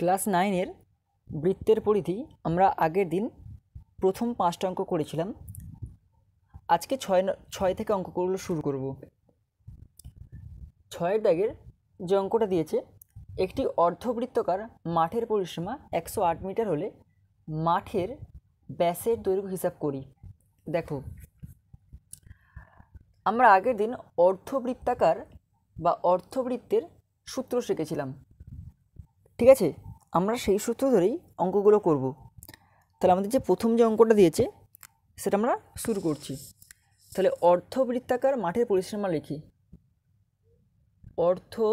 Class 9-এর বৃত্তের পরিধি আমরা আগের দিন প্রথম 5টা অঙ্ক করেছিলাম। আজকে 6 থেকে অঙ্কগুলো শুরু করব। 6-এর দাগের যে অঙ্কটা দিয়েছে, একটি অর্ধবৃত্তাকার মাঠের পরিসীমা 108 মিটার হলে মাঠের ব্যাসের দৈর্ঘ্য হিসাব করি। দেখো, আমরা আগের দিন অর্ধবৃত্তাকার বা অর্ধবৃত্তের সূত্র শিখেছিলাম, ঠিক আছে? আমরা সেই সূত্র ধরেই অঙ্কগুলো করব। তাহলে আমাদের যে প্রথম যে অঙ্কটা দিয়েছে সেটা আমরা শুরু করছি। তাহলে অর্ধবৃত্তাকার মাঠের পরিসীমা লিখি। অর্ধবৃত্তাকার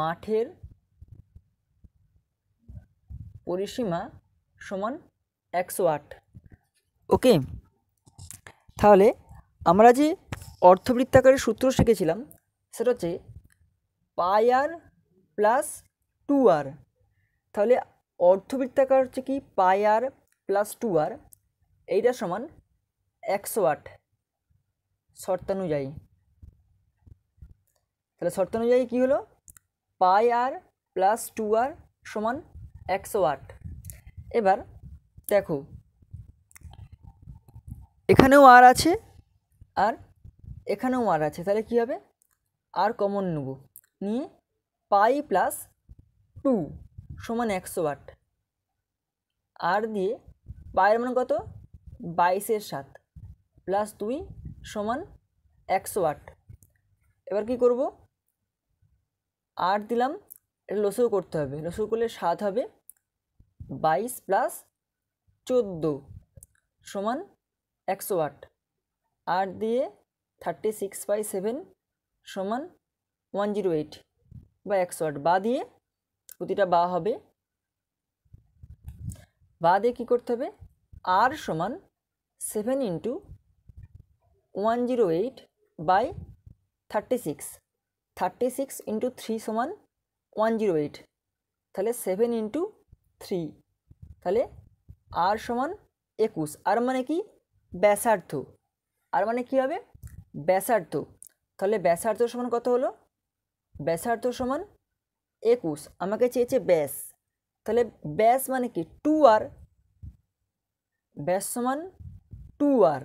মাঠের পরিসীমা সমান 108। ওকে, তাহলে আমরা যে অর্ধবৃত্তাকারের সূত্র শিখেছিলাম সেটা হচ্ছে পাই আর প্লাস 2r। তাহলে অর্ধবৃত্তাকার হচ্ছে কি পাই আর প্লাস 2r, এইটা সমান 108 শর্তানুযায়ী। তাহলে শর্তানুযায়ী কী হলো? পাই আর প্লাস 2r সমান 108। এবার দেখো, এখানেও আর আছে আর এখানেও আর আছে, তাহলে কী হবে? আর কমন নেব, নিয়ে পাই প্লাস 2 সমান 108। আর দিয়ে পায়ের মান কত? 22/7 প্লাস 2 সমান 108। এবার কি করব? আর দিলাম, এটা লসও করতে হবে, লসও করলে 7 হবে। 22 প্লাস 14 সমান 108। আর দিয়ে 36/7 সমান 108 বা 108। বা দিয়ে প্রতিটা বা হবে, বা দিয়ে কী করতে হবে? আর সমান 7 × 108 বাই 36। 36 × 3 সমান 108। তাহলে 7 × 3, তাহলে আর সমান 21। আর মানে কি? ব্যাসার্ধ। আর মানে কি হবে? ব্যাসার্ধ। তাহলে ব্যাসার্ধ সমান কত হলো? ব্যাসার্ধ সমান 21। আমাকে চেয়েছে ব্যাস, তাহলে ব্যাস মানে কি? 2r। ব্যাস সমান 2r,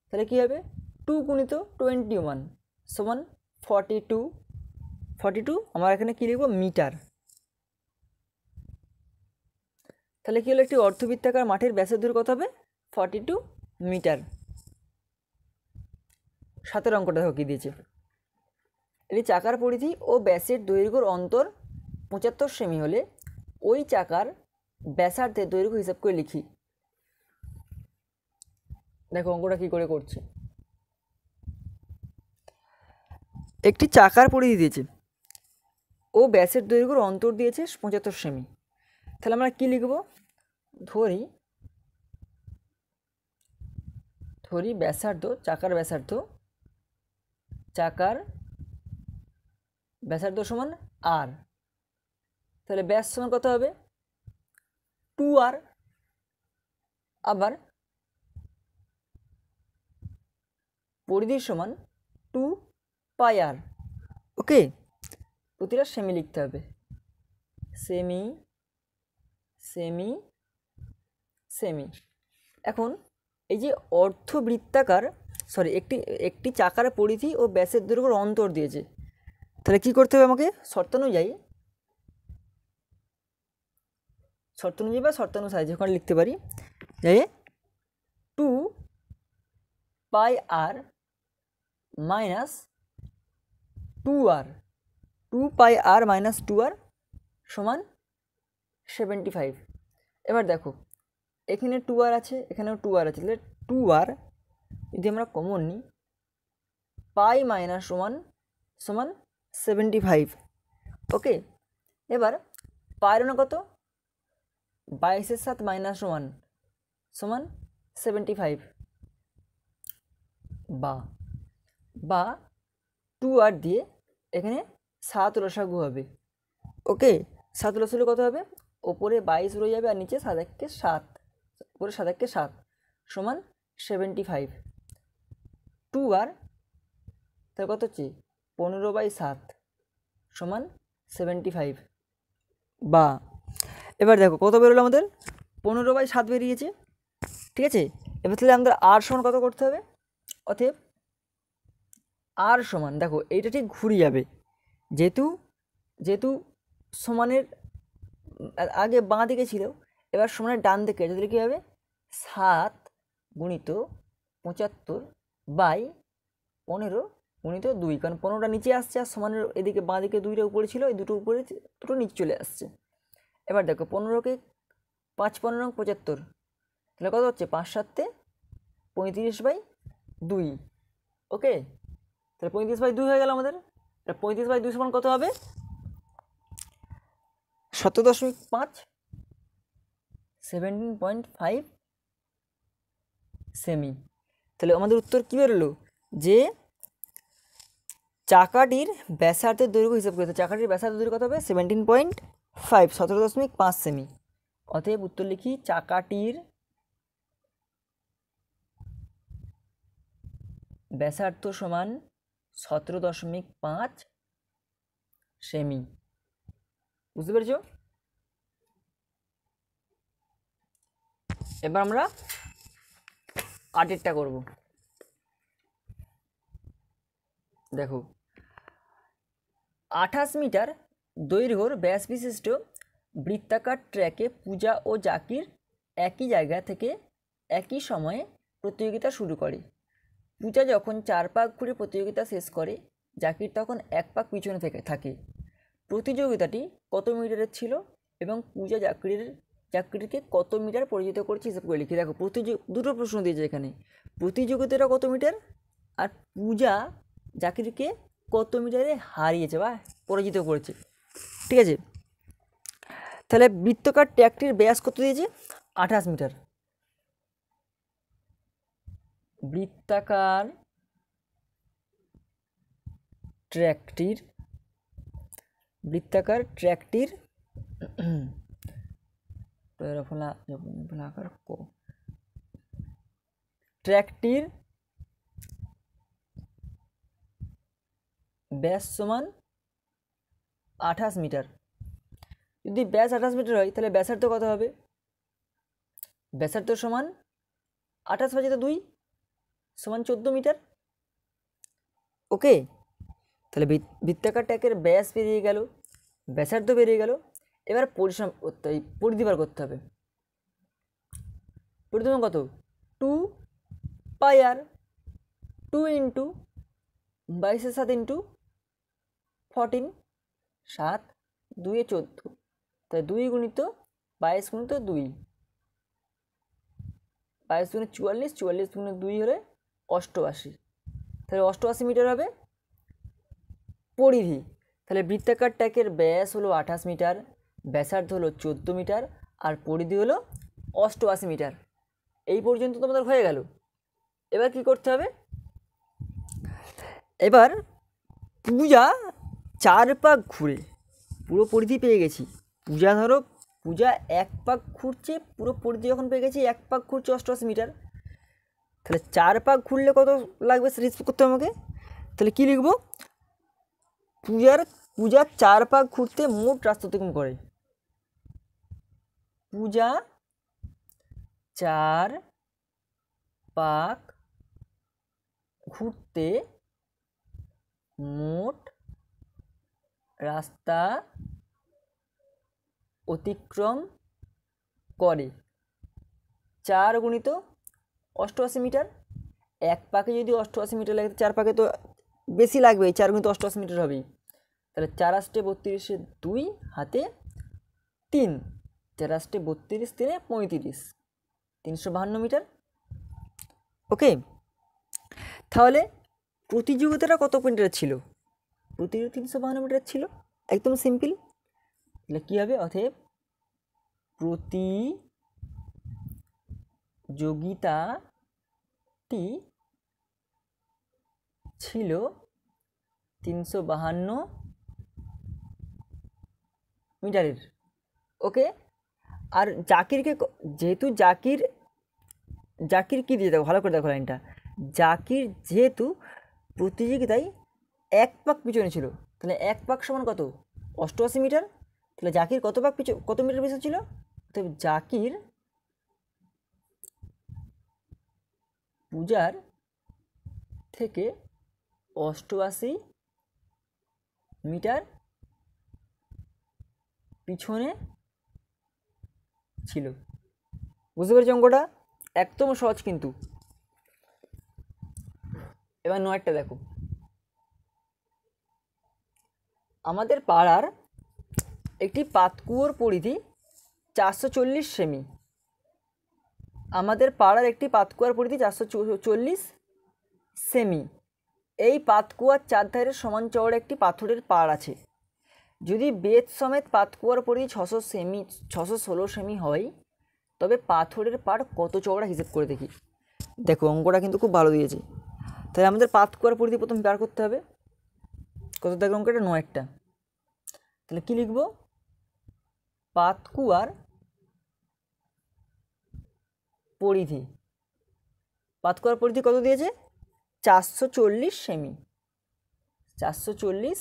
তাহলে কী হবে? 2 × 21 সমান 42। 42 আমার এখানে কী লিখব? মিটার। তাহলে কী হলো? একটি অর্ধবৃত্তাকার মাঠের ব্যাসের দূর কত হবে? 42 মিটার। 7-এর অঙ্কটা দেখো কী দিয়েছে। এটি চাকার পরিধি ও ব্যাসের দৈর্ঘ্যর অন্তর 75 সেমি হলে ওই চাকার ব্যাসার্ধের দৈর্ঘ্য হিসাব করে লিখি। দেখো অঙ্কটা কী করে করছে। একটি চাকার পরিধি দিয়েছে ও ব্যাসের দৈর্ঘ্যর অন্তর দিয়েছে 75 সেমি। তাহলে আমরা কী লিখব? ধরি ব্যাসার্ধ, চাকার ব্যাসার্ধ সমান আর। তাহলে ব্যাস সমান কত হবে? 2r। আবার পরিধি সমান 2 পাই আর। ওকে, প্রতিটা সেমি লিখতে হবে। Semi semi semi. এখন এই যে অর্ধবৃত্তাকার একটি চাকার পরিধি ও ব্যাসের দৈর্ঘ্যের অন্তর দিয়েছে, তাহলে কি করতে হবে আমাকে? শর্তানুযায়ী বা শর্তানুসারে যেখানে লিখতে পারি যে 2 পাই আর মাইনাস 2r। 2 পাই আর মাইনাস 2r সমান 75। এবার দেখো, এখানে 2r আছে, এখানেও 2r আছে, তাহলে 2r যদি আমরা কমন নিই, পাই মাইনাস সমান 75। ওকে, এবার পায়ের মান কত? 22/7 মাইনাস 1 সমান 75। বা 2r দিয়ে এখানে 7 লসাগু হবে। ওকে, 7 লসাগু কত হবে? ওপরে 22 রয়ে যাবে আর নিচে 7 উপরে 7 সমান 75। 2r তাহলে কত হচ্ছে? 15/7 সমান 75। বা এবার দেখো কত বেরোলো আমাদের, 15/7 বেরিয়েছে। ঠিক আছে, এবার তাহলে আমাদের আর সমান কত করতে হবে? অতএব আর সমান, দেখো এইটা ঠিক ঘুরে যাবে, যেহেতু যেহেতু সমানের আগে বাঁ দিকে ছিল, এবার সমানের ডান দিকে, যদি কী হবে 7 গুণিত 75/15 গুণিত 2, কারণ 15টা নিচে আসছে আর সমানের এদিকে বাঁ দিকে 2টা উপরে ছিল, এই দুটো উপরে দুটো নিচে চলে আসছে। এবার দেখো 15কে 5 15 75, তাহলে কত হচ্ছে 5 7 35/2। ওকে, তাহলে 35/2 হয়ে গেল আমাদের। 35/2 সমান কত হবে? 17.5, 17.5 সেমি। তাহলে আমাদের উত্তর কী বেরোলো? যে চাকাটির ব্যাসার্ধের দৈর্ঘ্য হিসাব করতে, চাকাটির ব্যাসার্ধের দৈর্ঘ্য কত হবে? 17.5, 17.5 সেমি। অতএব উত্তর লিখি, চাকাটির ব্যাসার্ধ সমান 17.5 সেমি। বুঝতে পেরেছ? এবার আমরা 8টা করব। দেখো 28 মিটার দৈর্ঘ্যর ব্যাস বিশিষ্ট বৃত্তাকার ট্র্যাকে পূজা ও জাকির একই জায়গা থেকে একই সময়ে প্রতিযোগিতা শুরু করে। পূজা যখন 4 পাক ঘুরে প্রতিযোগিতা শেষ করে, জাকির তখন 1 পাক পিছনে থাকে। প্রতিযোগিতাটি কত মিটারের ছিল এবং পূজা জাকিরকে কত মিটার পরিচিত করছে হিসাব করে লিখি। দেখো দুটো প্রশ্ন দিয়েছে এখানে, প্রতিযোগিতাটা কত মিটার আর পূজা জাকিরকে কত মিটারে হারিয়েছে বা পরাজিত করেছে। ঠিক আছে, তাহলে বৃত্তাকার ট্র্যাকটির ব্যাস কত দিয়েছে? 28 মিটার। বৃত্তাকার ট্র্যাকটির ট্র্যাকটির ব্যাস সমান 28 মিটার। যদি ব্যাস 28 মিটার হয় তাহলে ব্যাসার্ধ কত হবে? ব্যাসার্ধ সমান 28/2 সমান 14 মিটার। ওকে, তাহলে বৃত্তাকার ট্র্যাকের ব্যাস বেরিয়ে গেল, ব্যাসার্ধ বেরিয়ে গেল। এবার পরিধি বার করতে হবে। পরিধি কত? 2πr, 2 ইন্টু 22/7 ইন্টু 14, 7 2 14, তাই 2 গুণিত 22 গুণিত 2, 22 গুণে 44, 44 গুণে 2 হলে 88। তাহলে 88 মিটার হবে পরিধি। তাহলে বৃত্তাকার ট্র্যাকের ব্যাস হলো 28 মিটার, ব্যাসার্ধ হলো 14 মিটার আর পরিধি হলো 88 মিটার। এই পর্যন্ত তোমাদের হয়ে গেল। এবার কি করতে হবে? এবার পূজা 4 পাক ঘুরে পুরো পরিধি পেয়ে গেছি। পূজা 1 পাক ঘুরছে, পুরো পরিধি যখন পেয়ে গেছি 1 পাক ঘুরছে 88 মিটার। তাহলে 4 পাক ঘুরলে কত লাগবে সেটা হিসাব করতে আমাকে। তাহলে কি লিখব? পূজা 4 পাক ঘুরতে মোট রাস্তা অতিক্রম করে। পূজা 4 পাক ঘুরতে মোট রাস্তা অতিক্রম করে 4 গুণিত 88 মিটার। 1 পাকে যদি 88 মিটার লাগে, 4 পাকে তো বেশি লাগবে, 4 গুণিত 88 মিটার হবেই। তাহলে 4 8 32, 2 হাতে 3, 4 8 32, 3 35, 352 মিটার। ওকে, তাহলে প্রতিযোগিতাটা কত মিটার ছিল? প্রতিযোগিতা 352 মিটার ছিল, একদম সিম্পল। তাহলে কী হবে? অতএব প্রতিযোগিতাটি ছিল 352 মিটারের। ওকে, আর জাকিরকে, যেহেতু জাকির কী দিয়ে, দেখো ভালো করে দেখো লাইনটা, জাকির যেহেতু প্রতিযোগিতায় 1 পাক পিছনে ছিল, তাহলে 1 পাক সমান কত? 88 মিটার। তাহলে জাকির কত পাক কত মিটার পিছনে ছিল? অতএব জাকির পূজার থেকে 88 মিটার পিছনে ছিল। বুঝতে পেরেছি অঙ্কটা? একদম সহজ কিন্তু। এবার 9টা দেখো, আমাদের পাড়ার একটি পাতকুয়োর পরিধি 440 সেমি। আমাদের পাড়ার একটি পাতকুয়ার পরিধি 440 সেমি। এই পাতকুয়ার চারধারে সমান চওড়া একটি পাথরের পাড় আছে। যদি বেদ সমেত পাতকুয়ার পরিধি 616 সেমি হয়, তবে পাথরের পাড় কত চওড়া হিসেব করে দেখি। দেখো অঙ্কটা কিন্তু খুব ভালো দিয়েছে। তাহলে আমাদের পাতকুয়ার পরিধি প্রথম বার করতে হবে। কত দেখো অঙ্কটা? 9টা। তাহলে কি লিখব? পাতকুয়ার পরিধি, পাতকুয়ার পরিধি কত দিয়েছে? 440 সেমি। 440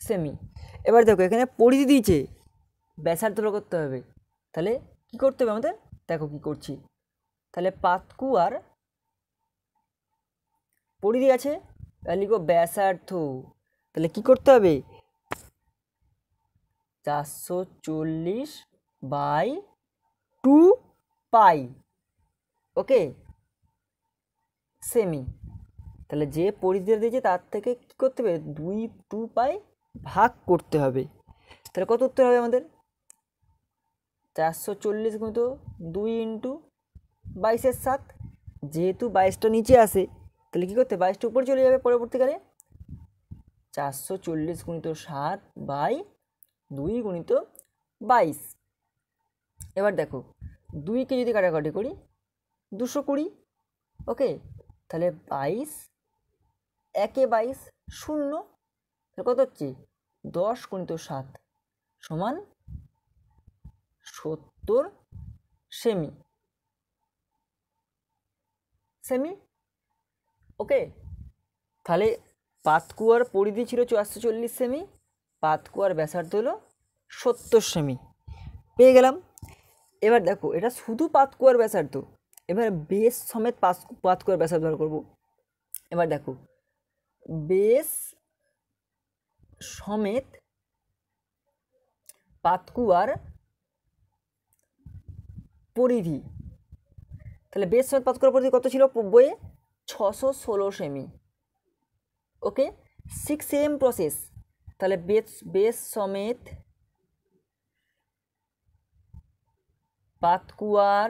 সেমি। এবার দেখো এখানে পরিধি দিয়েছে, ব্যাসার্ধ বের করতে হবে। তাহলে কি করতে হবে আমাদের? দেখো কি করছি। তাহলে পাতকুয়ার পরিধি আছে, লিখো ব্যাসার্ধ। তাহলে কি করতে হবে? 440/2 পাই, ওকে, সেমি। তাহলে যে পরিধি দিয়েছে তার থেকে কি করতে হবে? 2 পাই ভাগ করতে হবে। তাহলে কত উত্তর হবে আমাদের? 440 গুণিত 2 ইন্টু 22/7। যেহেতু 22টা নিচে আসে, তাহলে কী করতে? 22টা উপরে চলে যাবে পরবর্তীকালে। 440 গুণিত 7/2 গুণিত 22। এবার দেখো 2কে যদি কাটাকাটি করি, 220, ওকে। তাহলে 22, 1-এ 22, 0। তাহলে কত হচ্ছে? 10 গুণিত 7 সমান 70 সেমি। ওকে। তাহলে পাতকুয়ার পরিধি ছিল 440 সেমি, পাতকুয়ার ব্যাসার্ধ হলো 70 সেমি। পেয়ে গেলাম। এবার দেখো এটা শুধু পাতকুয়ার ব্যাসার্ধ, এবার বেস সমেত পাতকুয়ার ব্যাসার্ধ বার করবো। এবার দেখো বেস সমেত পাতকুয়ার পরিধি, তাহলে বেস সমেত পাতকুয়ার পরিধি কত ছিল বইয়ে? 616 সেমি, ওকে। 6 প্রসেস। তাহলে বেস সমেত পাতকুয়ার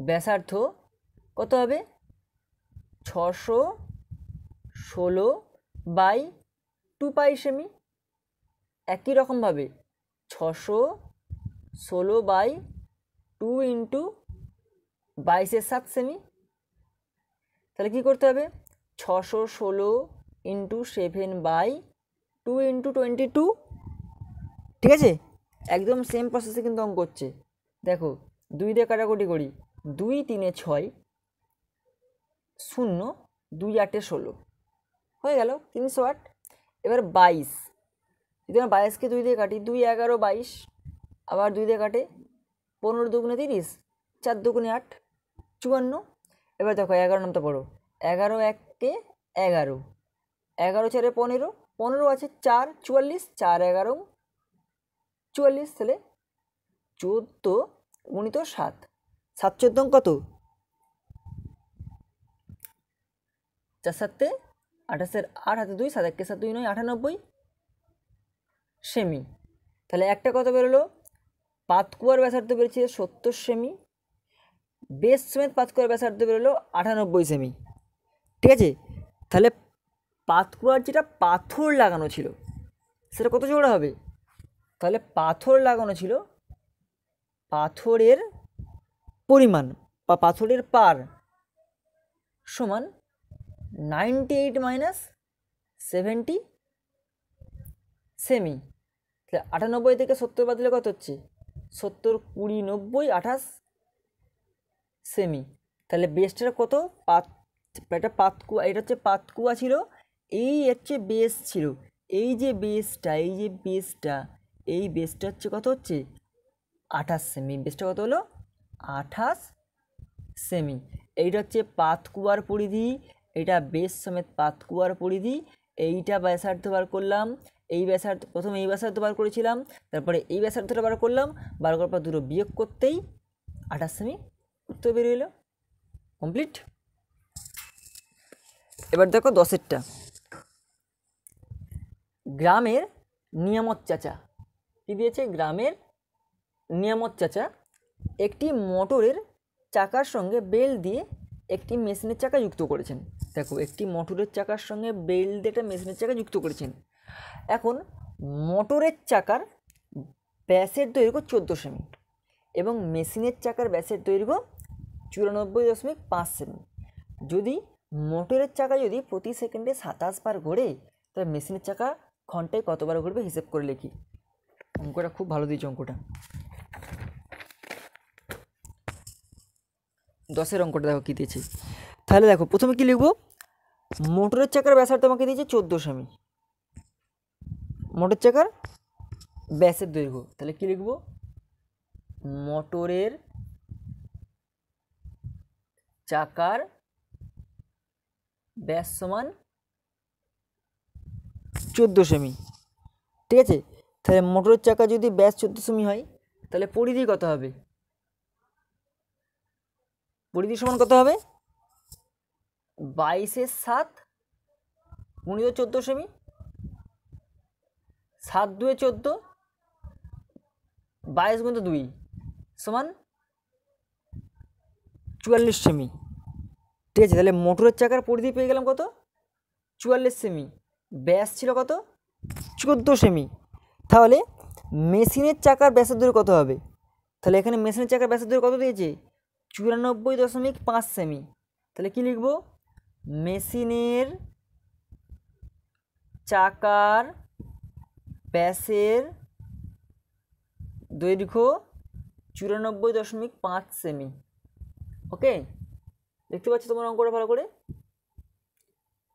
ব্যাসার্ধ কত হবে? 616/2 পাই সেমি। একই রকমভাবে 616/2 ইন্টু 22/7 সেমি। তাহলে কী করতে হবে? 616 ইন্টু 7/2 ইন্টু 22। ঠিক আছে, একদম সেম প্রসেসে কিন্তু অঙ্ক করছে। দেখো 2 দিয়ে কাটাকুটি করি, 2 3-এ 6, 0 2 8-এ 16, হয়ে গেল 308। এবার 22, যদি আমরা 22কে 2 দিয়ে কাটি, 2 11 22, আবার 2 দিয়ে কাটে 15 2 30, 4 2 8 54। এবার দেখো 11 নামটা পড়ো, 11 1-কে 11, 11 4-এ 15, 15 আছে 4 44, 4 11 44। তাহলে 14 গুণিত 7, 7 14 কত? 4 7-এ 28, 8 হাতে 2, 7 1-কে 7 2 9, 98 সেমি। তাহলে একটা কত বেরোলো? পাতকুয়ার ব্যাসার্ধ বেরোচ্ছে 70 সেমি, বেস সমেত পাতকুয়ার ব্যাসার্ধ বেরোলো 98 সেমি। ঠিক আছে, তাহলে পাতকুয়ার যেটা পাথর লাগানো ছিল সেটা কত চওড়া হবে? তাহলে পাথর লাগানো ছিল, পাথরের পরিমাণ বা পাথরের পার সমান 98 - 70 সেমি। তাহলে 98 থেকে 70 বাদ দিলে কত হচ্ছে? 70 20 90 28 সেমি। তাহলে বেসটার কত? এটা পাতকুয়া, এটা হচ্ছে পাতকুয়া ছিল, এই হচ্ছে বেস ছিল, এই যে বেসটা, এই বেসটা হচ্ছে কত হচ্ছে 28 সেমি, বেসটা কত হলো 28 সেমি। এইটা হচ্ছে পাতকুয়ার পরিধি, এটা বেস সমেত পাতকুয়ার পরিধি। এইটা ব্যাসার্ধ বার করলাম, এই ব্যাসার্ধ প্রথমে এই ব্যাসার্ধ বার করেছিলাম, তারপরে এই ব্যাসার্ধটা বার করলাম, বার করার পর দুটো বিয়োগ করতেই 28 সেমি উত্তর বেরিয়ে এলো। কমপ্লিট। এবার দেখো 10এরটা, গ্রামের নিয়ামত চাচা কি দিয়েছে, গ্রামের নিয়ামত চাচা একটি মোটরের চাকার সঙ্গে বেল্ট দিয়ে একটি মেশিনের চাকা যুক্ত করেছেন। দেখো একটি মোটরের চাকার সঙ্গে বেল্ট দিয়ে একটা মেশিনের চাকা যুক্ত করেছেন। এখন মোটরের চাকার ব্যাসের দৈর্ঘ্য 14 সেমি এবং মেশিনের চাকার ব্যাসের দৈর্ঘ্য 94.5 সেমি। যদি মোটরের চাকা যদি প্রতি সেকেন্ডে 27 বার ঘোরে, তাহলে মেশিনের চাকা ঘন্টায় কতবার ঘুরবে হিসেব করে লিখি। অঙ্কটা খুব ভালো দিয়েছে অঙ্কটা। 10এর অঙ্কটা দেখো কী দিয়েছে। তাহলে দেখো প্রথমে কি লিখবো, মোটরের চাকার ব্যাসার্ধ আমাকে দিয়েছে 14 সেমি, মোটর চাকার ব্যাসের দৈর্ঘ্য, তাহলে কি লিখবো, মোটরের চাকার ব্যাস সমান 14 সেমি। ঠিক আছে, তাহলে মোটরের চাকা যদি ব্যাস 14 সেমি হয়, তাহলে পরিধি কত হবে, পরিধি সমান কত হবে 22/7 গুণিত 14 সেমি, 7 2 14, 22 গুণিত 2 সমান 44 সেমি। ঠিক আছে, তাহলে মোটরের চাকার পরিধি পেয়ে গেলাম কত 44 সেমি, ব্যাস ছিল কত 14 সেমি। তাহলে মেশিনের চাকার ব্যাসের দৈর্ঘ্য কত হবে, তাহলে এখানে মেশিনের চাকার ব্যাসের দৈর্ঘ্য কত দিয়েছে 94.5 সেমি। তাহলে কি লিখব, মেশিনের চাকার ব্যাসের দৈর্ঘ্য 94.5 সেমি। ওকে, দেখতে পাচ্ছ তোমার অঙ্কটা ভালো করে,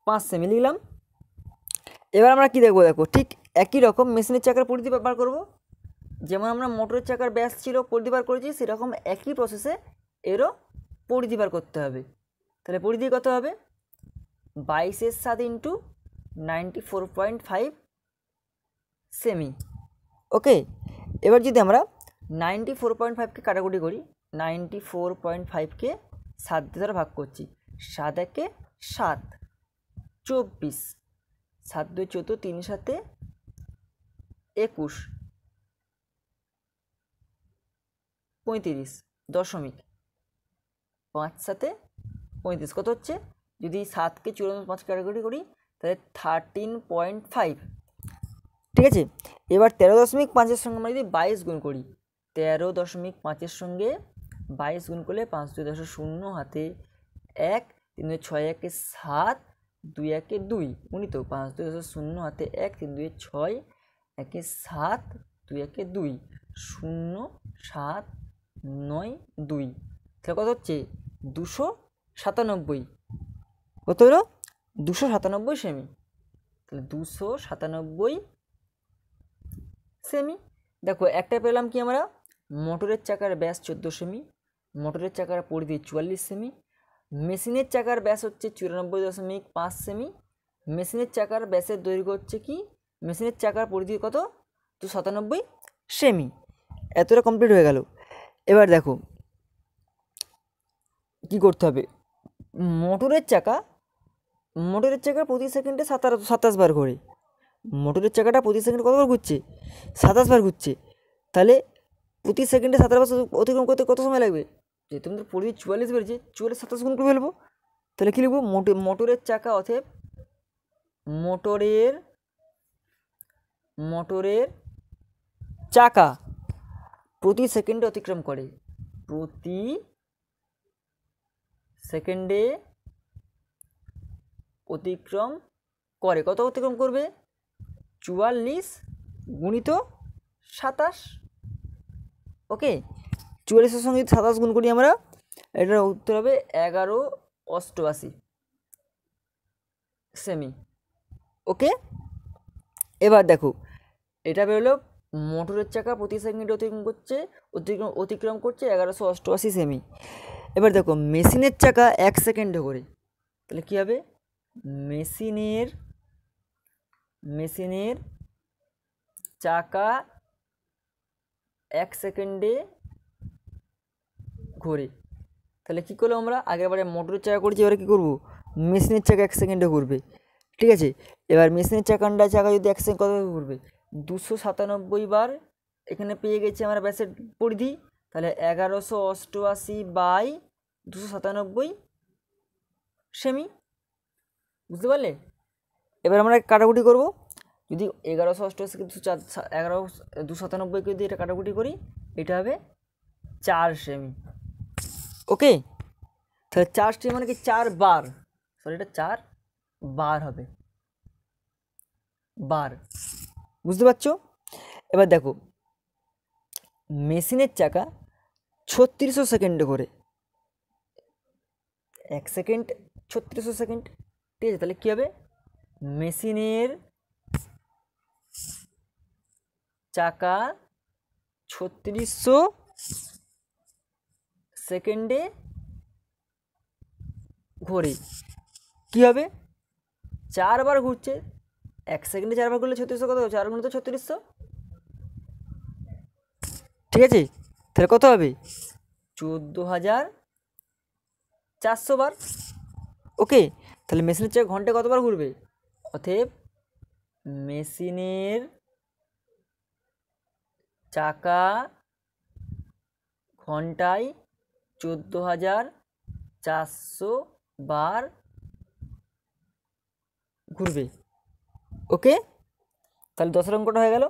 5 সেমি লিখলাম। এবার আমরা কি দেখবো, দেখো ঠিক একই রকম মেশিনের চাকার পরিধি বার করব, যেমন আমরা মোটরের চাকার ব্যাস ছিল পরিধি বার করেছি, সেরকম একই প্রসেসে এরও পরিধি বার করতে হবে। তাহলে পরিধি কত হবে 22/7 ইন্টু 94.5 সেমি। ওকে, এবার যদি আমরা 94.5কে কাটাকুটি করি, 94.5কে 7 দিয়ে ধরে ভাগ করছি, 7 একে 7, 24, 7 2 14, 3 7 21, 35 দশমিক 5 7 35 কত হচ্ছে, যদি 7কে 54 কাটাকুটি করি তাহলে 13.5। ঠিক আছে, এবার 13.5-এর সঙ্গে আমরা যদি 22 গুণ করি, 13.5-এর সঙ্গে 22 গুণ করলে 5 2 10 0 হাতে 1, 3 2 6 1 7, 2 1 2 গুণিত 5 2 10 0 হাতে 1, 3 2 6 1 7, 2 1 2 0 7 9 2, তাহলে কত হচ্ছে 297, কত হলো 297 সেমি। তাহলে 297 সেমি। দেখো একটা পেলাম কি আমরা, মোটরের চাকার ব্যাস 14 সেমি, মোটরের চাকার পরিধি 44 সেমি, মেশিনের চাকার ব্যাস হচ্ছে 94.5 সেমি, মেশিনের চাকার ব্যাসের দৈর্ঘ্য হচ্ছে কি, মেশিনের চাকার পরিধি কত 297 সেমি। এতটা কমপ্লিট হয়ে গেল। এবার দেখো কি করতে হবে, মোটরের চাকা প্রতি সেকেন্ডে 27 বার ঘোরে, মোটরের চাকাটা প্রতি সেকেন্ডে কতবার ঘুরছে 27 বার ঘুরছে, তাহলে প্রতি সেকেন্ডে 27 বার অতিক্রম করতে কত সময় লাগবে, যেহেতু আমাদের পরিধি 44 বেড়েছে, 44 27 গুণ করে ফেলবো। তাহলে কী লিখবো, মোটরের চাকা অতএব মোটরের চাকা প্রতি সেকেন্ডে অতিক্রম করে, প্রতি সেকেন্ডে অতিক্রম করে, কত অতিক্রম করবে 44 গুণিত 27। ওকে, 44-এর সঙ্গে 27 গুণ করি আমরা, এটার উত্তর হবে 11 88। সেমি। ওকে, এবার দেখো এটা বেরোলো মোটরের চাকা প্রতি সেকেন্ডে অতিক্রম করছে 1188 সেমি। এবার দেখো মেশিনের চাকা 1 সেকেন্ডে করে, তাহলে কী হবে, মেশিনের চাকা 1 সেকেন্ডে ঘোরে। তাহলে কী করলাম আমরা, আগেরবারে মোটরের চাকা করেছি, এবারে কী করবো, মেশিনের চাকা 1 সেকেন্ডে ঘুরবে। ঠিক আছে, এবার মেশিনের চাকা যদি 1 সেকেন্ড কতভাবে ঘুরবে, 297 বার এখানে পেয়ে গেছি আমরা ব্যাসের পরিধি, তাহলে 1188/297 সেমি। বুঝতে পারলে? এবার আমরা কাটাকুটি করব, যদি 1188 297কে যদি এটা কাটাকুটি করি, এটা হবে 4 সেমি। ওকে, তাহলে 4 সেমি মানে কি 4 বার, সরি এটা 4 বার হবে, বার। বুঝতে পারছো? এবার দেখো মেশিনের চাকা 3600 সেকেন্ডে করে, 1 সেকেন্ড 3600 সেকেন্ড। ঠিক আছে, তাহলে কী হবে, মেশিনের চাকা 3600 সেকেন্ডে ঘোরে। কী হবে, 4 বার ঘুরছে, 1 সেকেন্ডে 4 বার ঘুরলে 3600 কত, 4 গুণ তো 3600। ঠিক আছে, তাহলে কত হবে, 14400 বার। ওকে, তাহলে মেশিনের চাকা ঘন্টায় কতবার ঘুরবে, অতএব মেশিনের চাকা ঘন্টায় 14400 বার ঘুরবে। ওকে, তাহলে 10 অঙ্কটা হয়ে গেল।